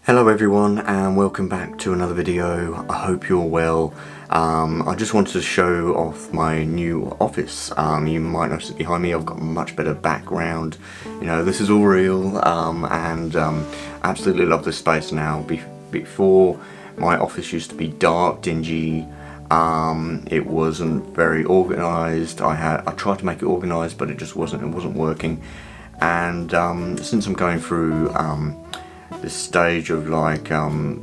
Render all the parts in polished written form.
Hello everyone and welcome back to another video. I hope you're well. I just wanted to show off my new office. You might notice it behind me, I've got a much better background. You know, this is all real and absolutely love this space now. Before, my office used to be dark, dingy. It wasn't very organised. I tried to make it organised, but it wasn't working. And since I'm going through this stage of like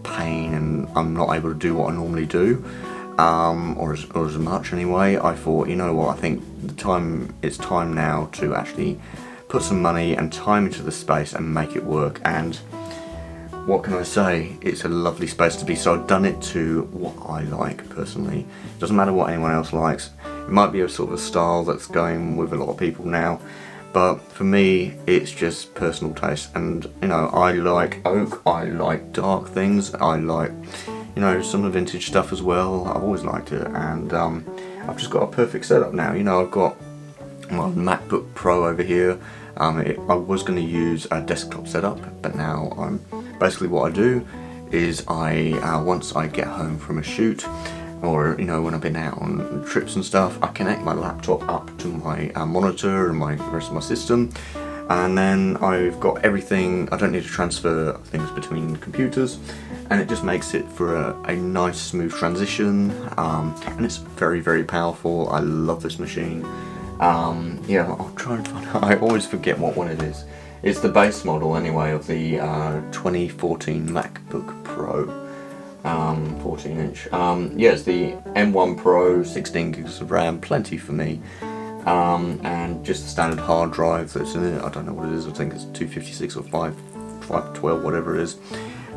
pain and I'm not able to do what I normally do, or as much anyway, I thought, you know what, I think it's time now to actually put some money and time into the space and make it work. And what can I say, it's a lovely space to be, so I've done it to what I like personally. It doesn't matter what anyone else likes. It might be a sort of a style that's going with a lot of people now, but for me it's just personal taste. And you know, I like oak, I like dark things, I like, you know, some of the vintage stuff as well. I've always liked it, and I've just got a perfect setup now. You know, I've got my MacBook Pro over here. I was going to use a desktop setup, but now basically what I do is once I get home from a shoot, or you know, when I've been out on trips and stuff, I connect my laptop up to my monitor and the rest of my system, and then I've got everything. I don't need to transfer things between computers, and it just makes it for a nice smooth transition, and it's very, very powerful. I love this machine. Yeah, I'll try and find out. I always forget what one it is. It's the base model anyway of the 2014 MacBook Pro. 14 inch. Yeah, it's the M1 Pro, 16 gigs of RAM, plenty for me. And just the standard hard drive that's in it. I don't know what it is, I think it's 256 or 512, whatever it is.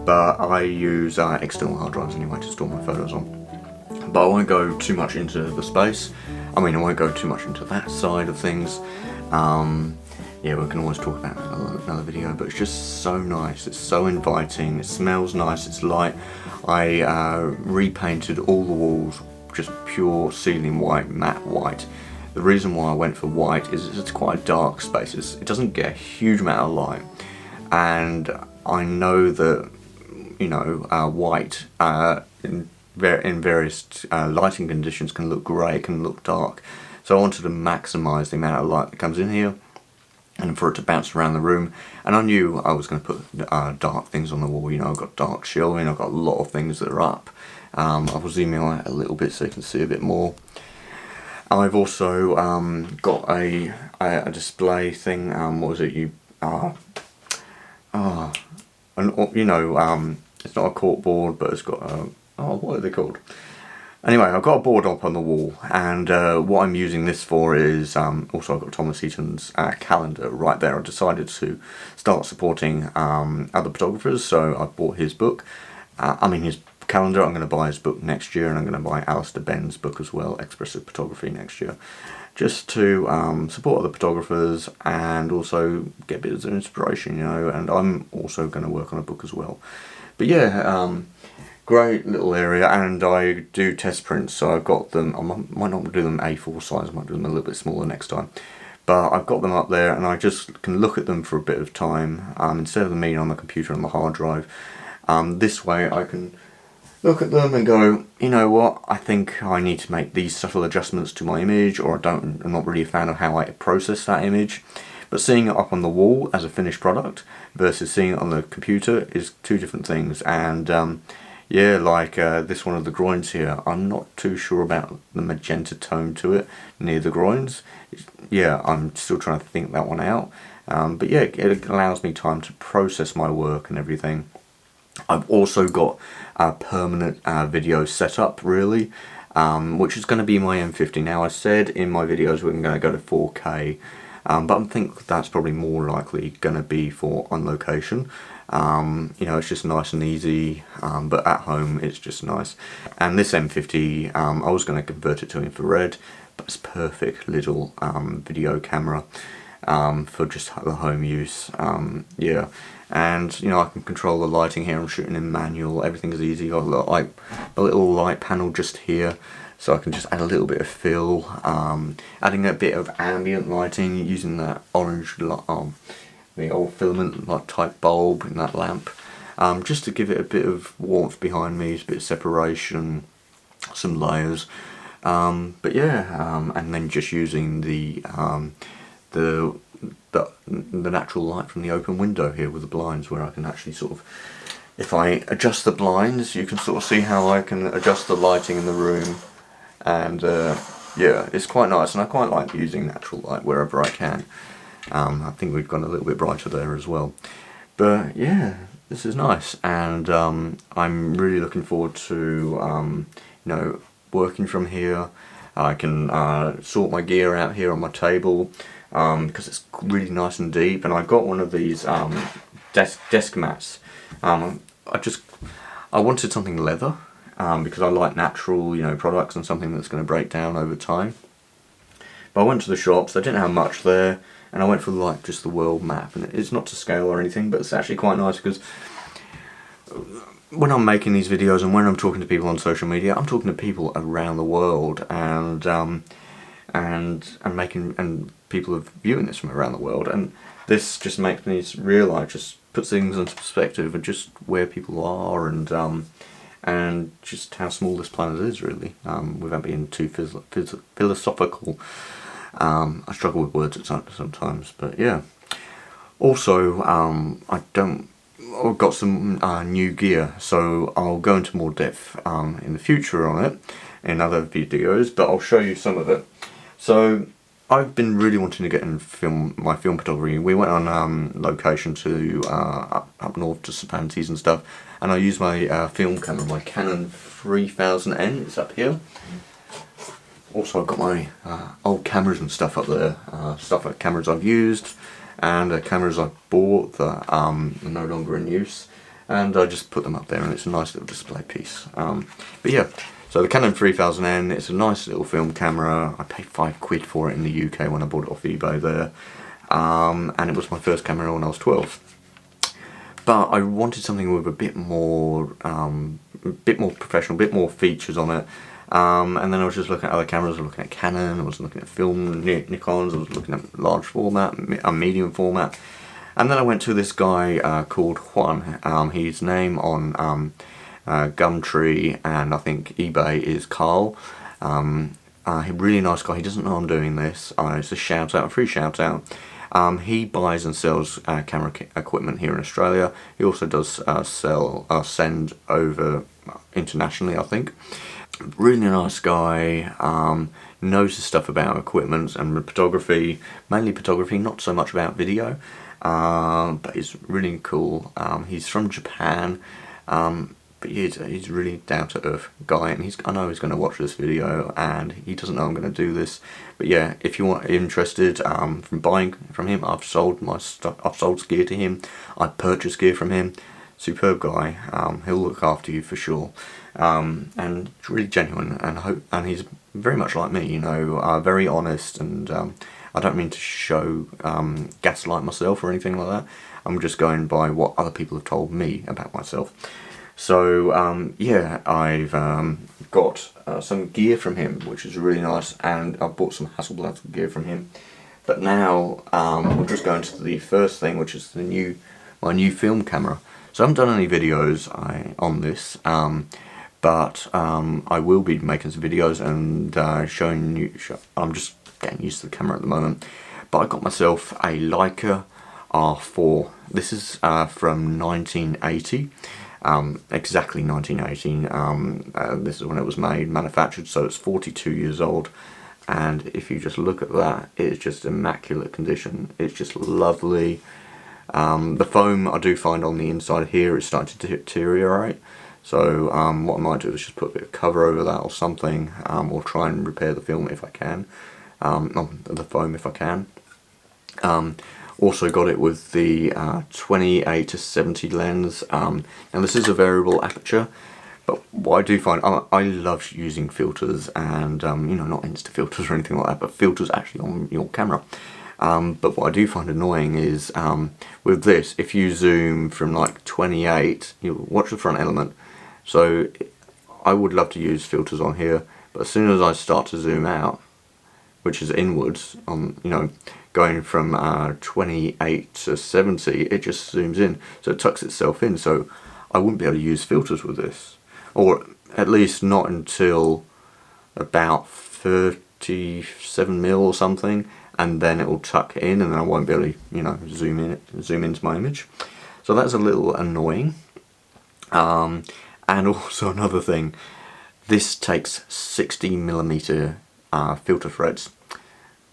But I use external hard drives anyway to store my photos on. But I won't go too much into the space. I mean, I won't go too much into that side of things. Yeah, we can always talk about that in another video, but it's just so nice. It's so inviting, it smells nice, it's light. I repainted all the walls just pure ceiling white, matte white. The reason why I went for white is it's quite a dark space. It doesn't get a huge amount of light, and I know that, you know, white in various lighting conditions can look grey, can look dark. So I wanted to maximise the amount of light that comes in here and for it to bounce around the room. And I knew I was going to put dark things on the wall. You know, I've got dark shelving, I've got a lot of things that are up. I will zoom in on it a little bit so you can see a bit more. I've also got a display thing. What was it? You know, it's not a corkboard, but it's got a, what are they called? Anyway, I've got a board up on the wall, and what I'm using this for is, also I've got Thomas Heaton's calendar right there. I decided to start supporting other photographers, so I bought his book. His calendar. I'm going to buy his book next year, and I'm going to buy Alistair Ben's book as well, Expressive Photography, next year. Just to support other photographers and also get a bit of inspiration, you know, and I'm also going to work on a book as well. But yeah, great little area, and I do test prints, so I've got them. I might not do them A4 size, I might do them a little bit smaller next time. But I've got them up there, and I just can look at them for a bit of time, instead of them being on the computer on the hard drive. This way I can look at them and go, you know what, I think I need to make these subtle adjustments to my image, or I'm not really a fan of how I process that image. But seeing it up on the wall as a finished product versus seeing it on the computer is two different things. And yeah, like this one of the groins here, I'm not too sure about the magenta tone to it near the groins. Yeah, I'm still trying to think that one out. But yeah, it allows me time to process my work and everything. I've also got a permanent video setup, really, which is going to be my M50. Now, I said in my videos we're going to go to 4K, but I think that's probably more likely going to be for on location. You know, it's just nice and easy, but at home it's just nice. And this M50, I was going to convert it to infrared, but it's perfect little video camera for just the home use. Yeah, and you know, I can control the lighting here. I'm shooting in manual, everything's easy. I've got like a little light panel just here, so I can just add a little bit of fill, adding a bit of ambient lighting using that orange the old filament like type bulb in that lamp. just to give it a bit of warmth behind me, a bit of separation, some layers. But yeah, and then just using the natural light from the open window here with the blinds, where I can actually sort of, if I adjust the blinds, you can sort of see how I can adjust the lighting in the room, and yeah, it's quite nice, and I quite like using natural light wherever I can. I think we've gone a little bit brighter there as well, but yeah, this is nice, and I'm really looking forward to working from here. I can sort my gear out here on my table, because it's really nice and deep, and I got one of these desk mats. I wanted something leather, because I like natural, products, and something that's going to break down over time. But I went to the shops, they didn't have much there, and I went for like just the world map, and it's not to scale or anything, but it's actually quite nice, because when I'm making these videos and when I'm talking to people on social media, I'm talking to people around the world, and people are viewing this from around the world, and this just makes me realise, just puts things into perspective of just where people are, and just how small this planet is, really, without being too philosophical. I struggle with words sometimes, but yeah. Also, I've got some new gear, so I'll go into more depth in the future on it in other videos, but I'll show you some of it. So I've been really wanting to get in my film photography. We went on location to up north to Sapanties and stuff, and I used my film camera, my Canon 3000N. It's up here. Also, I've got my old cameras and stuff up there, cameras I've used, and cameras I've bought that are no longer in use, and I just put them up there, and it's a nice little display piece. But yeah, so the Canon 3000N, it's a nice little film camera. I paid £5 for it in the UK when I bought it off eBay there, and it was my first camera when I was 12. But I wanted something with a bit more professional, a bit more features on it. And then I was just looking at other cameras. I was looking at Canon, I was looking at film Nikons, I was looking at large format, medium format, and then I went to this guy called Huan. His name on Gumtree and I think eBay is Carl. A really nice guy. He doesn't know I'm doing this. It's a shout out, a free shout out. He buys and sells camera equipment here in Australia. He also does send over internationally, I think. Really nice guy, knows his stuff about equipment and photography, mainly photography, not so much about video, but he's really cool. He's from Japan, but he's really down to earth guy, and I know he's going to watch this video, and he doesn't know I'm going to do this. But yeah, if you want interested from buying from him, I've sold my stuff. I've sold gear to him. I purchased gear from him. Superb guy. He'll look after you for sure. And really genuine, and he's very much like me, very honest, and I don't mean to gaslight myself or anything like that. I'm just going by what other people have told me about myself. So yeah, I've got some gear from him, which is really nice, and I've bought some Hasselblad gear from him. But now we'll just go into the first thing, which is my new film camera. So I haven't done any videos on this, but I will be making some videos and showing you. I'm just getting used to the camera at the moment. But I got myself a Leica R4. This is from 1980, exactly 1918. This is when it was manufactured, so it's 42 years old. And if you just look at that, it's just immaculate condition. It's just lovely. The foam I do find on the inside here is starting to deteriorate, so what I might do is just put a bit of cover over that or something, or try and repair the film if I can, the foam if I can. Also got it with the 28 to 70 lens. Now this is a variable aperture, but what I do find, I love using filters, and not Insta filters or anything like that, but filters actually on your camera. But what I do find annoying is with this, if you zoom from like 28, you watch the front element. So I would love to use filters on here, but as soon as I start to zoom out, which is inwards, going from 28 to 70, it just zooms in, so it tucks itself in. So I wouldn't be able to use filters with this, or at least not until about 37mm or something, and then it will tuck in, and then I won't be able to, you know, zoom into my image. So that's a little annoying. And also another thing, this takes 60mm filter threads,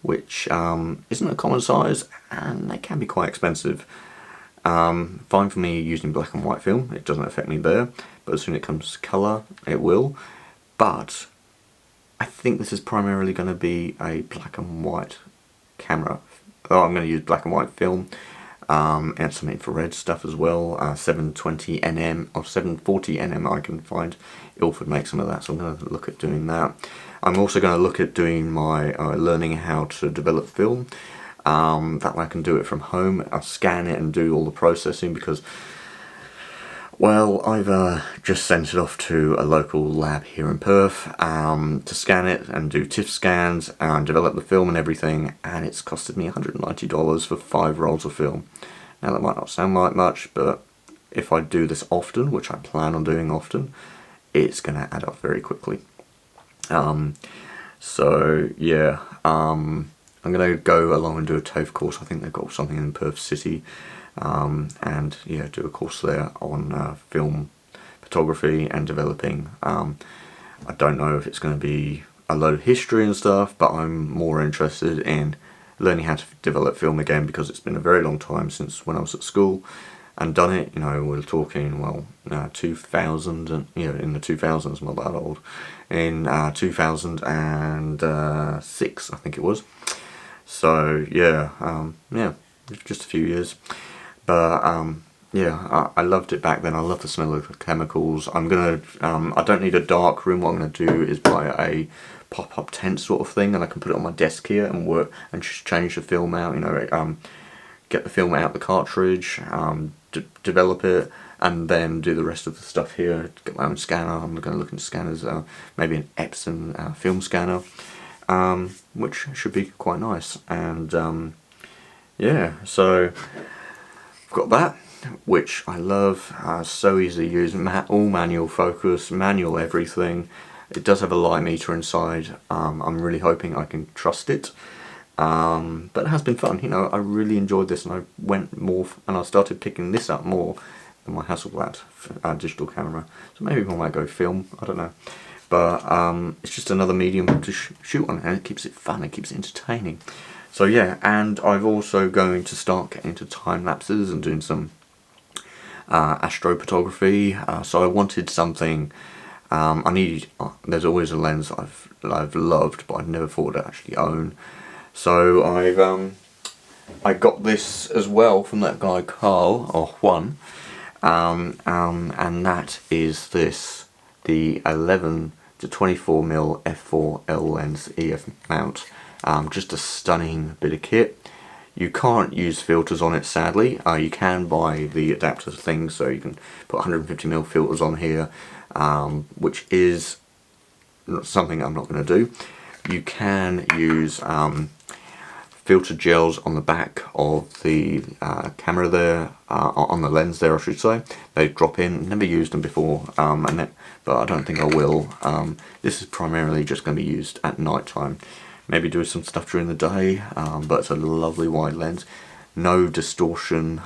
which isn't a common size, and they can be quite expensive. Fine for me using black and white film, it doesn't affect me there, but as soon as it comes to colour, it will. But I think this is primarily going to be a black and white camera. Oh, I'm going to use black and white film, and some infrared stuff as well. 720nm or 740nm I can find. Ilford makes some of that, so I'm going to look at doing that. I'm also going to look at doing my learning how to develop film. That way I can do it from home. I'll scan it and do all the processing, because, well, I've just sent it off to a local lab here in Perth to scan it and do TIFF scans and develop the film and everything, and it's costed me $190 for 5 rolls of film. Now that might not sound like much, but if I do this often, which I plan on doing often, it's going to add up very quickly. So yeah, I'm going to go along and do a TOEFL course. I think they've got something in Perth City, and yeah, do a course there on film photography and developing. I don't know if it's going to be a load of history and stuff, but I'm more interested in learning how to develop film again, because it's been a very long time since when I was at school and done it. You know, we're talking, well, 2000, and you know, in the 2000s, not that old, in 2006 I think it was. So yeah, yeah, just a few years, but yeah, I loved it back then. I love the smell of the chemicals. I'm gonna, I don't need a dark room. What I'm gonna do is buy a pop-up tent sort of thing, and I can put it on my desk here and work and just change the film out. You know, get the film out the cartridge, develop it, and then do the rest of the stuff here. Get my own scanner. I'm going to look into scanners, maybe an Epson film scanner, which should be quite nice. And yeah, so I've got that, which I love. So easy to use, all manual focus, manual everything. It does have a light meter inside. I'm really hoping I can trust it. But it has been fun, you know. I really enjoyed this, and I went more, and I started picking this up more than my Hasselblad digital camera. So maybe I might go film, I don't know. But it's just another medium to shoot on, and it keeps it fun, it keeps it entertaining. So yeah, and I'm also going to start getting into time lapses and doing some astrophotography. So I wanted something. I need. There's always a lens I've loved, but I've never thought to actually own. So I got this as well from that guy Carl, or Huan, and that is this, the 11 to 24mm f4L lens EF mount. Just a stunning bit of kit. You can't use filters on it, sadly. You can buy the adapter thing, so you can put 150mm filters on here, which is something I'm not going to do. You can use filter gels on the back of the camera there, on the lens there I should say. They drop in. Never used them before, but I don't think I will. This is primarily just going to be used at night time. Maybe do some stuff during the day, but it's a lovely wide lens, no distortion.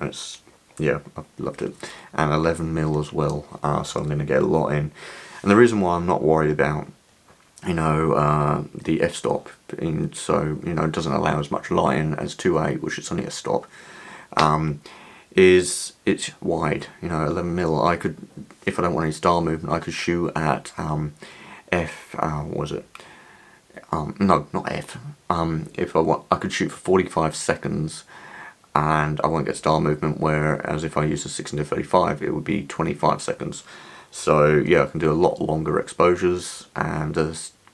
It's, yeah, I've loved it, and 11mm as well, so I'm going to get a lot in. And the reason why I'm not worried about, you know, the f-stop, so, you know, it doesn't allow as much light in as 2.8, which is only a stop, is it's wide, you know, 11mm. I could, if I don't want any star movement, I could shoot at what was it? No, not F. If I want, I could shoot for 45 seconds, and I won't get star movement. Whereas if I use a 16-35, it would be 25 seconds. So yeah, I can do a lot longer exposures and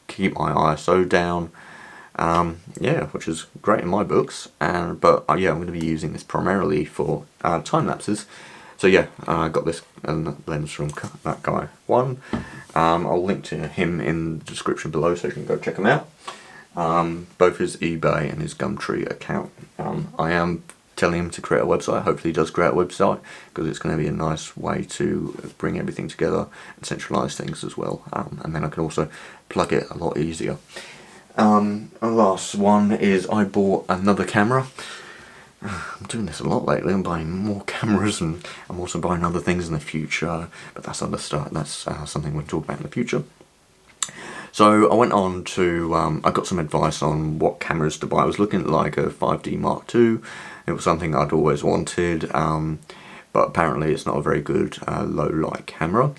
keep my ISO down. Yeah, which is great in my books. But yeah, I'm going to be using this primarily for time lapses. So yeah, I got this lens from that guy Huan. I'll link to him in the description below, so you can go check him out. Both his eBay and his Gumtree account. I am telling him to create a website. Hopefully he does create a website, because it's going to be a nice way to bring everything together and centralise things as well. And then I can also plug it a lot easier. The last one is I bought another camera. I'm doing this a lot lately. I'm buying more cameras, and I'm also buying other things in the future, but that's something we'll talk about in the future. So I went on to, I got some advice on what cameras to buy. I was looking at like a 5D Mark II. It was something I'd always wanted, but apparently it's not a very good low light camera.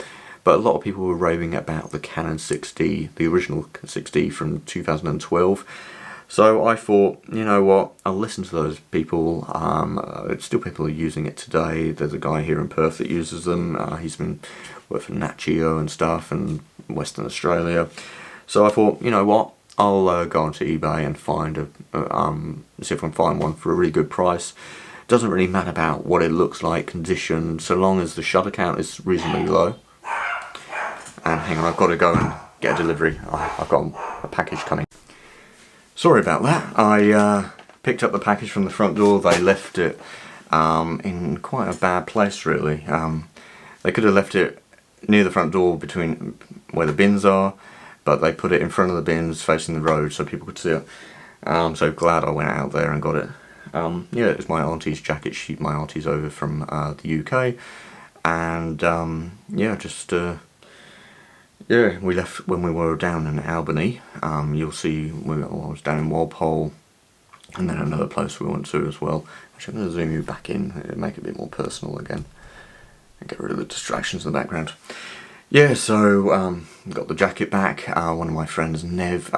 But a lot of people were raving about the Canon 6D, the original 6D from 2012. So I thought, you know what, I'll listen to those people. Still people are using it today. There's a guy here in Perth that uses them. He's been working for Nat Geo and stuff in Western Australia. So I thought, you know what, I'll go onto eBay and find see if I can find one for a really good price. Doesn't really matter about what it looks like, condition, so long as the shutter count is reasonably low. And hang on, I've got to go and get a delivery. I've got a package coming. Sorry about that. I picked up the package from the front door. They left it in quite a bad place, really. They could have left it near the front door between where the bins are, but they put it in front of the bins facing the road so people could see it. So glad I went out there and got it. Yeah, it was my auntie's jacket. My auntie's over from the UK. And yeah, just... yeah, we left when we were down in Albany. You'll see I was down in Walpole, and then another place we went to as well. Actually, I'm going to zoom you back in and make it a bit more personal again, and get rid of the distractions in the background. Yeah, so got the jacket back. One of my friends, Nev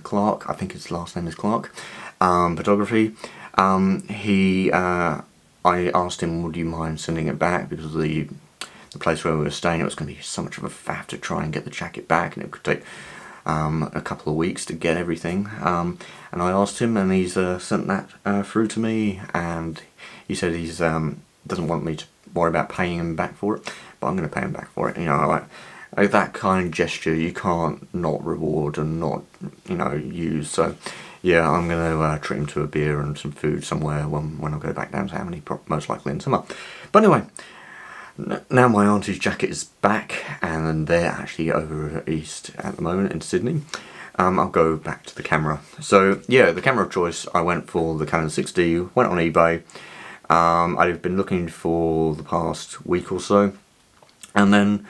Clark, I think his last name is Clark, photography. I asked him, would you mind sending it back, because the place where we were staying, it was going to be so much of a faff to try and get the jacket back, and it could take a couple of weeks to get everything. And I asked him, and he's sent that through to me, and he said he's doesn't want me to worry about paying him back for it, but I'm going to pay him back for it. You know, like that kind of gesture you can't not reward and not, you know, use. So yeah, I'm going to treat him to a beer and some food somewhere when I go back down to Albany, most likely in summer. But anyway, now my auntie's jacket is back, and they're actually over east at the moment in Sydney. I'll go back to the camera. So yeah, the camera of choice, I went for the Canon 6D, went on eBay. I've been looking for the past week or so, and then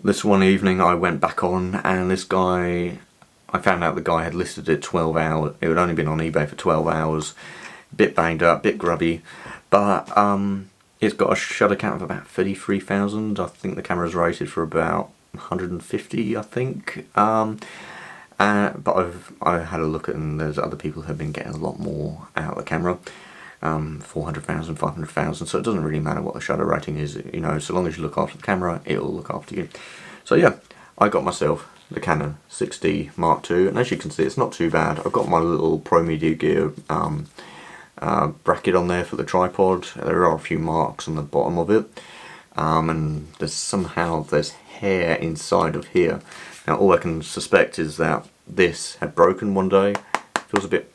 this one evening I went back on, and this guy, I found out the guy had listed it 12 hours. It had only been on eBay for 12 hours, bit banged up, bit grubby, but it's got a shutter count of about 33,000. I think the camera's rated for about 150, I think. But I had a look at it, and there's other people who have been getting a lot more out of the camera. 400,000, 500,000, so it doesn't really matter what the shutter rating is, you know, so long as you look after the camera, it'll look after you. So yeah, I got myself the Canon 6D Mark II, and as you can see, it's not too bad. I've got my little Pro Media Gear bracket on there for the tripod. There are a few marks on the bottom of it, and there's hair inside of here. Now all I can suspect is that this had broken one day. Feels a bit,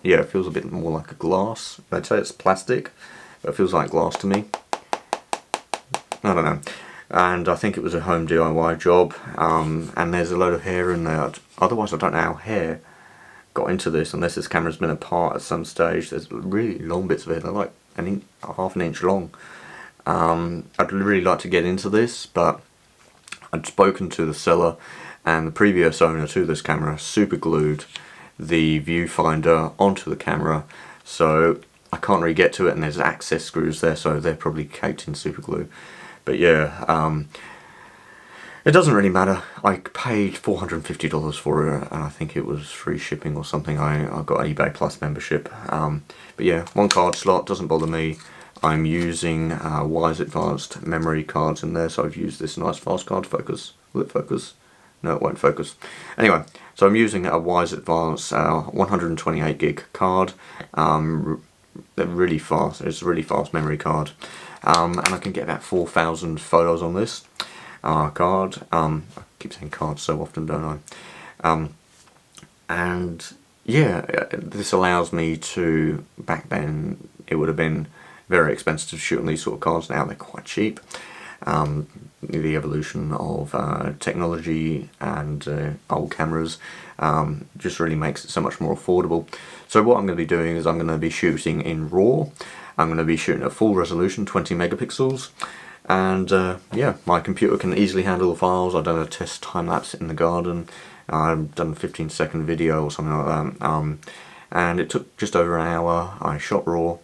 yeah, it feels a bit more like a glass. I'd say it's plastic, but it feels like glass to me. I don't know. And I think it was a home DIY job, and there's a load of hair in there. Otherwise I don't know how hair got into this, unless this camera's been apart at some stage. There's really long bits of it. They're like half an inch long. I'd really like to get into this, but I'd spoken to the seller, and the previous owner to this camera super glued the viewfinder onto the camera, so I can't really get to it, and there's access screws there, so they're probably caked in super glue. But yeah, it doesn't really matter. I paid $450 for it, and I think it was free shipping or something. I got eBay Plus membership. But yeah, one card slot, doesn't bother me. I'm using Wise Advanced memory cards in there, so I've used this nice fast card. Focus. Will it focus? No, it won't focus. Anyway, so I'm using a Wise Advanced 128 gig card. They're really fast. It's a really fast memory card. And I can get about 4,000 photos on this card. I keep saying cards so often, don't I? And yeah, this allows me to, back then it would have been very expensive to shoot on these sort of cars. Now they're quite cheap. The evolution of technology and old cameras just really makes it so much more affordable. So what I'm going to be doing is I'm going to be shooting in RAW. I'm going to be shooting at full resolution, 20 megapixels. And yeah, my computer can easily handle the files. I've done a test time-lapse in the garden. I've done a 15-second video or something like that. And it took just over an hour. I shot RAW,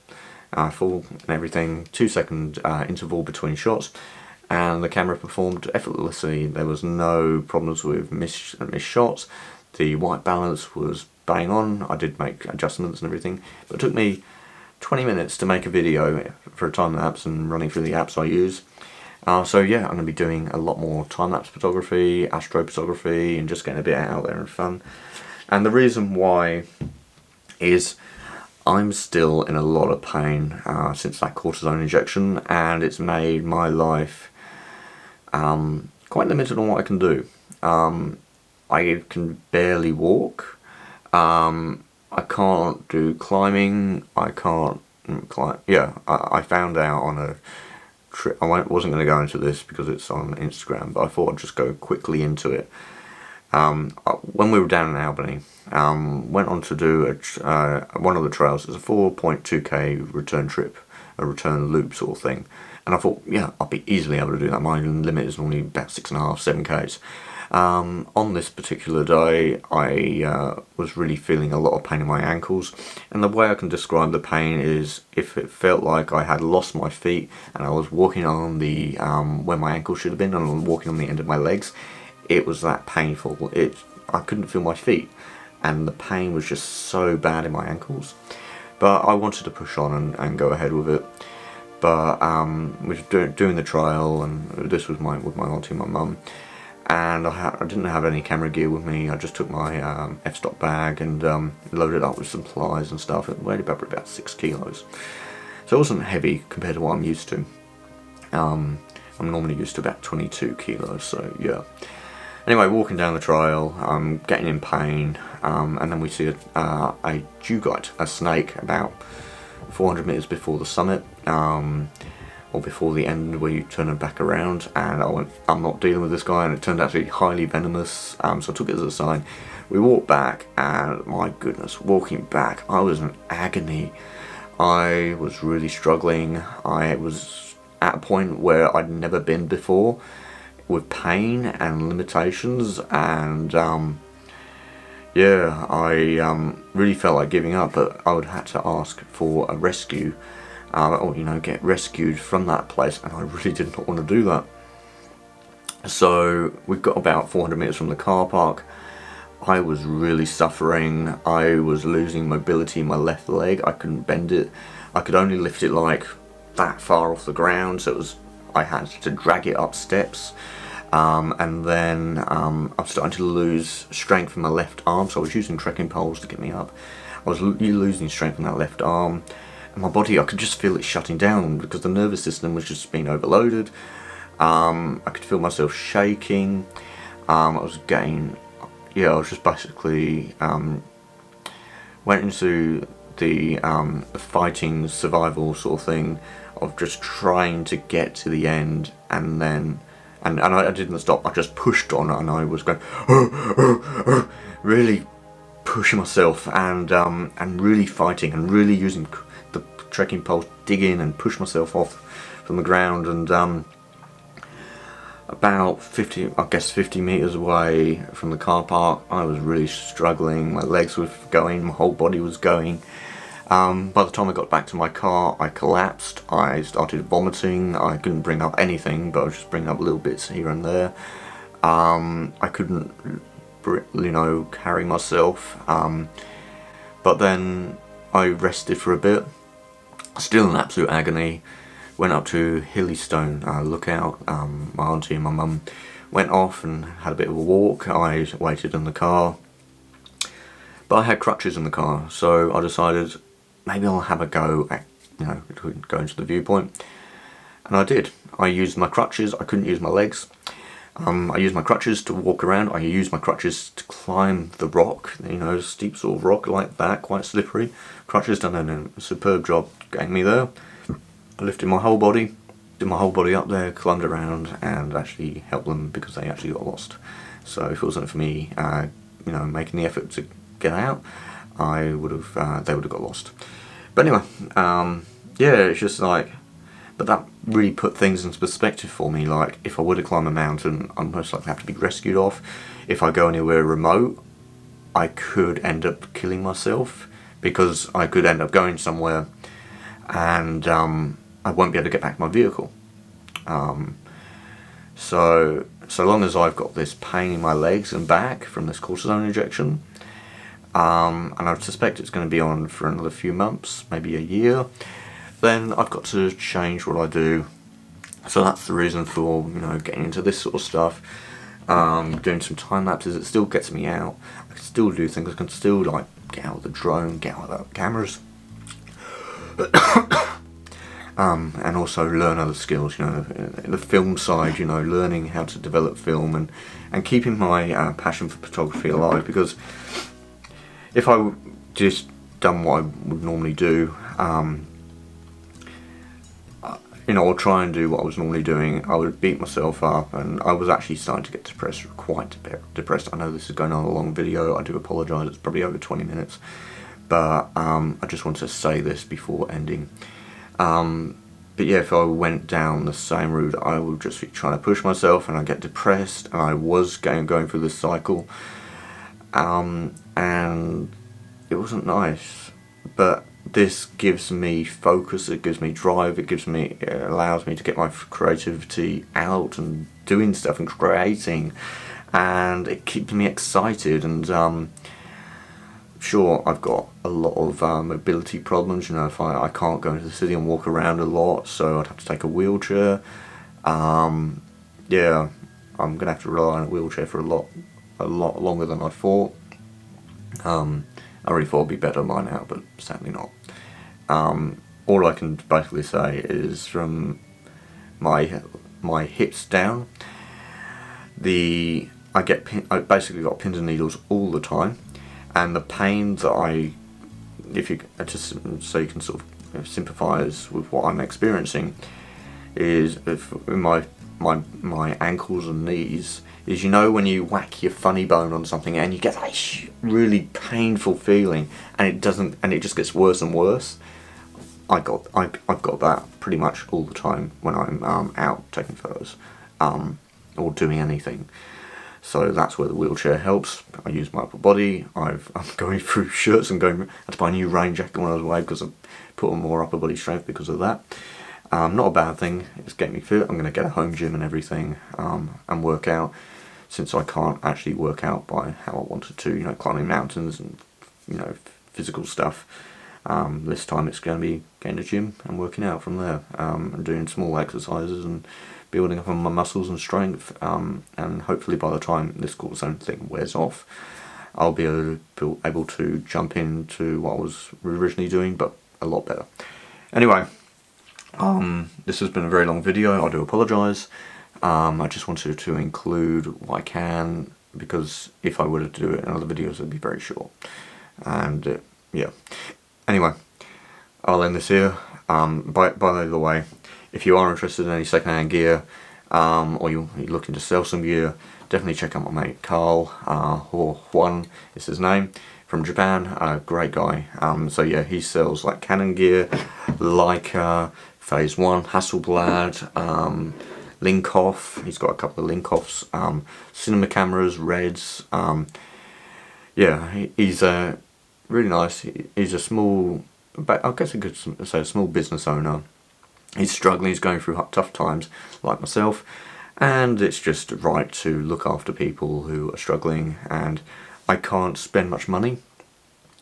full and everything, 2-second interval between shots. And the camera performed effortlessly. There was no problems with missed shots. The white balance was bang on. I did make adjustments and everything, but it took me 20 minutes to make a video for a time-lapse and running through the apps I use. So yeah, I'm going to be doing a lot more time-lapse photography, astrophotography, and just getting a bit out there and fun. And the reason why is I'm still in a lot of pain since that cortisone injection, and it's made my life quite limited on what I can do. I can barely walk. I can't do climbing. I can't climb. Yeah, I found out on a trip. I wasn't going to go into this because it's on Instagram, but I thought I'd just go quickly into it. When we were down in Albany, went on to do one of the trails. It's a 4.2k return trip, a return loop sort of thing. And I thought, yeah, I'll be easily able to do that. My limit is normally about 6.5, 7k's. On this particular day, I was really feeling a lot of pain in my ankles, and the way I can describe the pain is if it felt like I had lost my feet and I was walking on the where my ankle should have been, and I was walking on the end of my legs. It was that painful. I couldn't feel my feet, and the pain was just so bad in my ankles. But I wanted to push on and go ahead with it. But we were doing the trial, and this was with my auntie and my mum. And I didn't have any camera gear with me. I just took my f-stop bag and loaded it up with supplies and stuff. It weighed about 6 kilos. So it wasn't heavy compared to what I'm used to. I'm normally used to about 22 kilos, so yeah. Anyway, walking down the trail, I'm getting in pain, and then we see a dugite, a snake, about 400 meters before the summit. Or before the end where you turn it back around, and I went, I'm not dealing with this guy, and it turned out to be highly venomous, so I took it as a sign. We walked back, and my goodness, walking back, I was in agony. I was really struggling. I was at a point where I'd never been before, with pain and limitations, and yeah, I really felt like giving up, but I would have to ask for a rescue. Or get rescued from that place, and I really did not want to do that. So we got about 400 meters from the car park. I was really suffering. I was losing mobility in my left leg. I couldn't bend it. I could only lift it like that far off the ground, so I had to drag it up steps. And then I was starting to lose strength in my left arm, so I was using trekking poles to get me up. I was losing strength in that left arm. And my body, I could just feel it shutting down because the nervous system was just being overloaded. I could feel myself shaking. I was just basically went into the fighting survival sort of thing of just trying to get to the end, and then and I didn't stop. I just pushed on, and I was going really pushing myself and really fighting and really using the trekking poles, dig in and push myself off from the ground. And about 50 meters away from the car park, I was really struggling. My legs were going, my whole body was going. By the time I got back to my car, I collapsed. I started vomiting. I couldn't bring up anything, but I was just bringing up little bits here and there. I couldn't, carry myself. But then I rested for a bit, still in absolute agony. Went up to Hillystone Lookout. My auntie and my mum went off and had a bit of a walk. I waited in the car, but I had crutches in the car, so I decided maybe I'll have a go at, going to the viewpoint. And I did. I used my crutches. I couldn't use my legs. I use my crutches to walk around. I use my crutches to climb the rock, you know, steep sort of rock like that, quite slippery. Crutches done a superb job getting me there. I lifted my whole body, did my whole body up there, climbed around, and actually helped them because they actually got lost. So if it wasn't for me, you know, making the effort to get out, they would have got lost. But anyway, yeah, it's just like, but that really put things into perspective for me. Like, if I were to climb a mountain, I'm most likely to have to be rescued off. If I go anywhere remote, I could end up killing myself, because I could end up going somewhere and I won't be able to get back my vehicle. So long as I've got this pain in my legs and back from this cortisone injection, and I suspect it's going to be on for another few months, maybe a year, then I've got to change what I do. So that's the reason for, you know, getting into this sort of stuff, doing some time lapses. It still gets me out. I can still do things. I can still, like, get out of the drone, get out of the cameras, and also learn other skills, you know, the film side, you know, learning how to develop film and keeping my passion for photography alive. Because if I just done what I would normally do, you know, or try and do what I was normally doing, I would beat myself up, and I was actually starting to get depressed, quite depressed. I know this is going on a long video, I do apologise, it's probably over 20 minutes, but I just wanted to say this before ending. But yeah, if I went down the same route, I would just be trying to push myself, and I get depressed, and I was going through this cycle, and it wasn't nice. But this gives me focus, it gives me drive, it allows me to get my creativity out and doing stuff and creating, and it keeps me excited. And sure, I've got a lot of mobility problems, you know, if I can't go into the city and walk around a lot, so I'd have to take a wheelchair. Yeah, I'm gonna have to rely on a wheelchair for a lot longer than I thought. I really thought it'd be better by now, but sadly not. All I can basically say is from my hips down, I basically got pins and needles all the time, and the pain that if you just so you can sort of sympathise with what I'm experiencing, is in my ankles and knees. Is, you know, when you whack your funny bone on something and you get that really painful feeling, and it just gets worse and worse. I've got that pretty much all the time when I'm out taking photos, or doing anything. So that's where the wheelchair helps. I use my upper body. I'm going through shirts and I had to buy a new rain jacket when I was away because I put on more upper body strength because of that. Not a bad thing. It's getting me fit. I'm going to get a home gym and everything, and work out, since I can't actually work out by how I wanted to, you know, climbing mountains and, you know, physical stuff. This time it's going to be getting to the gym and working out from there, and doing small exercises and building up on my muscles and strength, and hopefully by the time this cortisone thing wears off, I'll be able to jump into what I was originally doing, but a lot better. Anyway, this has been a very long video. I do apologise. I just wanted to include what I can, because if I were to do it in other videos, it'd be very short. And yeah. Anyway, I'll end this here. By the way, if you are interested in any second-hand gear, or you're looking to sell some gear, definitely check out my mate Carl, or Huan is his name, from Japan. Great guy. So yeah, he sells like Canon gear, Leica, Phase 1, Hasselblad, Linkoff. He's got a couple of Linkoffs, cinema cameras, Reds. Yeah, he's really nice. He's a small, I guess I could say a small business owner. He's struggling, he's going through tough times like myself, and it's just right to look after people who are struggling. And I can't spend much money,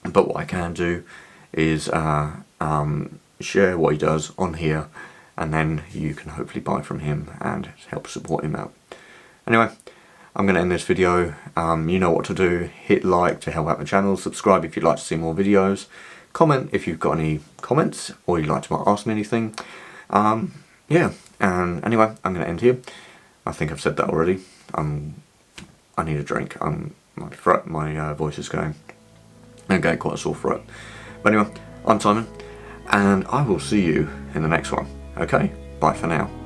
but what I can do is share what he does on here, and then you can hopefully buy from him and help support him out. Anyway, I'm going to end this video. You know what to do. Hit like to help out the channel, subscribe if you'd like to see more videos, comment if you've got any comments or you'd like to ask me anything. Yeah, and anyway, I'm going to end here. I think I've said that already. I need a drink. My voice is going. I'm getting quite a sore throat. But anyway, I'm Simon, and I will see you in the next one. Okay, bye for now.